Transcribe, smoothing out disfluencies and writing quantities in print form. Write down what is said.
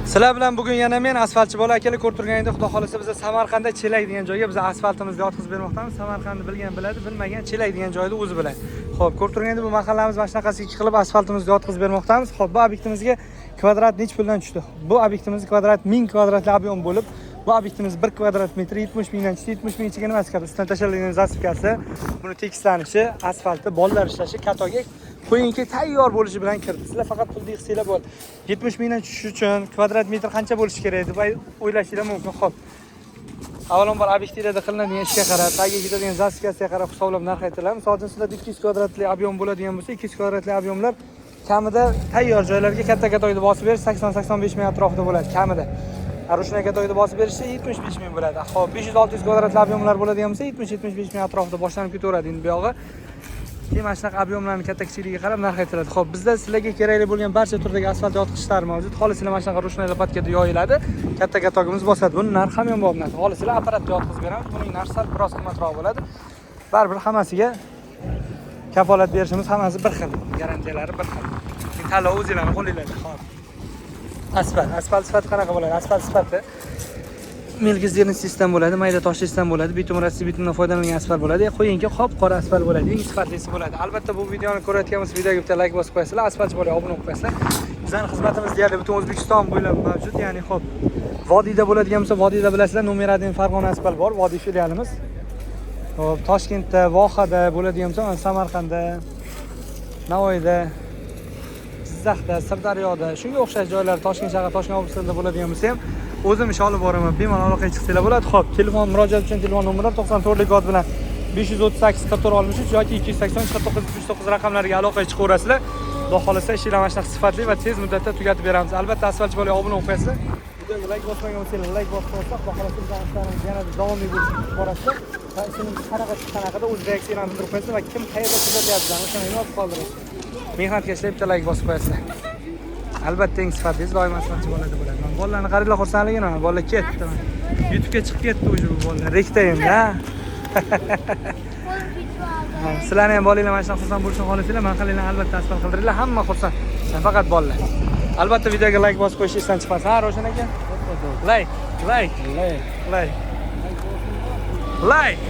Sizlar bilan bugun yana men asfaltchi bola akalar ko'rib turganingiz, xudo xolisa biz Samarqandda Chelak degan joyga biz asfaltimizni yotqizib bermoqdamiz. Samarqandni bilgan biladi, bilmagan Chelak degan joyni o'zi biladi. Xo'p, ko'rib turganingiz bu mahallamiz mana shunaqasi ikki qilib asfaltimizni yotqizib bermoqdamiz. Xo'p, bu obyektimizga kvadrat necha puldan tushdi? Bu obyektimiz kvadrat 1000 kvadratli ob'yom bo'lib, bu obyektimiz 1 kvadrat metr 70 mingdan tushdi. 70 ming ichiga nimasi kiradi? Ustidan tashlangan zastavkasi, buni tekislanishi, asfalti, bollar ishlashi, katoga qo'yinki tayyor bo'lishi bilan kirdi. Sizlar faqat pulni yig'sanglar bo'ldi. 70 mingdan tushish uchun kvadrat metr qancha bo'lishi kerak deb o'ylashinglar mumkin. Xo'p. Avvalambor obyektivlarda qilinadigan ishga qarab, tagiga ketadigan zastavkasiga qarab hisoblab narx aytiladi. Misol uchun sizlarda 200 kvadratli ob'yom bo'ladigan bo'lsa, 200 kvadratli ob'yomlar kamida tayyor joylarga katta uyni bosib berish 80-85 ming atrofida bo'ladi kamida. Arushna katoyda bosib berishsa 75 ming bo'ladi. Xo'p, 500-600 kvadratli ob'yomlar bo'ladigan bo'lsa 70-75 ming atrofida boshlanib ketaveradi endi bu yog'i. Keyin mana shunaqa ob'yomlarning katta kichikligiga qarab narx aytiladi. Xo'p, bizda sizlarga kerakli bo'lgan barcha turdagi asfalt yotqishlar mavjud. Xolislar mana shunaqa rushnoy lopatkada yoyiladi. Katta katogimiz bosadi. Buni narxi ham yomon narx. Xolislar apparatga yotqizib beramiz. Buning narxi sal biroz qimmatroq bo'ladi. Baribir hammasiga kafolat berishimiz hammasi bir xil. Garantiyalari bir xil. Keyin tanlov o'zingizlarning qo'lingizda. Xo'p. Asfalt sifati qanaqa bo'ladi? Asfalt sifati melgizirni sistem bo'ladi, mayda tosh sistem bo'ladi, bitum rassi bitumdan foydalangan asfalt bo'ladi. Qo'yinki qop-qora asfalt bo'ladi. Eng sifatlisi bo'ladi. Albatta bu videoni ko'rayotganmiz, videoga bitta like bosib qo'yasizlar, asfaltchi bo'lib obuna bo'lib qo'yasizlar. Bizning xizmatimiz deyarli butun O'zbekiston bo'ylab mavjud. Ya'ni xo'p, vodiyda bo'ladigan bo'lsa, vodiyda bilasizlar, nomer 1 Farg'ona asfalt bor, vodiy filialimiz. Xo'p, Toshkentda, Vohada bo'ladigan bo'lsa, Samarqandda, Navoiyda, Jizzaxda, Sirdaryoda, shunga o'xshash joylar, Toshkent shahar, Toshkent oblasida bo'ladigan bo'lsa ham o'zim ish olib boraman. Bemalol aloqaga chiqsanglar bo'ladi. Xo'p, telefon murojaat uchun telefon nomerlari 94 kod bilan 538 44 63 yoki 280 49 39 raqamlariga aloqaga chiqaverasizlar. Xudo xolasa ishlar mana shunaqa sifatli va tez muddatda tugatib beramiz. Albatta asfaltchi bo'lib obuna bo'lib qo'yasizlar. Videoga like bosmagan bo'lsangiz like bosib qo'ysak, xudo xolasa bizning ishlarimiz yanada davomli bo'lishini kutib borasizlar. Va ishingiz qanaqada o'z reaksiyalaringizni bildirib qo'yasizlar va kim qayerda kuzatyapti, o'shani yozib qoldirasiz. Mehnatkashlar bitta like bosib qo'yasizlar. Albatta eng sifatli doim asfaltchi bo'ladi. Bolalarni qaranglar, xursandligini, bolalar ketdi. YouTube'ga chiqib ketdi o'sha bolalar. Rektayim-da. Sizlarning ham bolanglar mana shunaqa xursand bo'lishini xohlasanglar, mana qilinglar, albatta asfalt qildiringlar, hamma xursand. Sen faqat bolalar. Albatta videoga like bosib qo'yish esdan chiqmasin. Ha, Roshan aka? Like.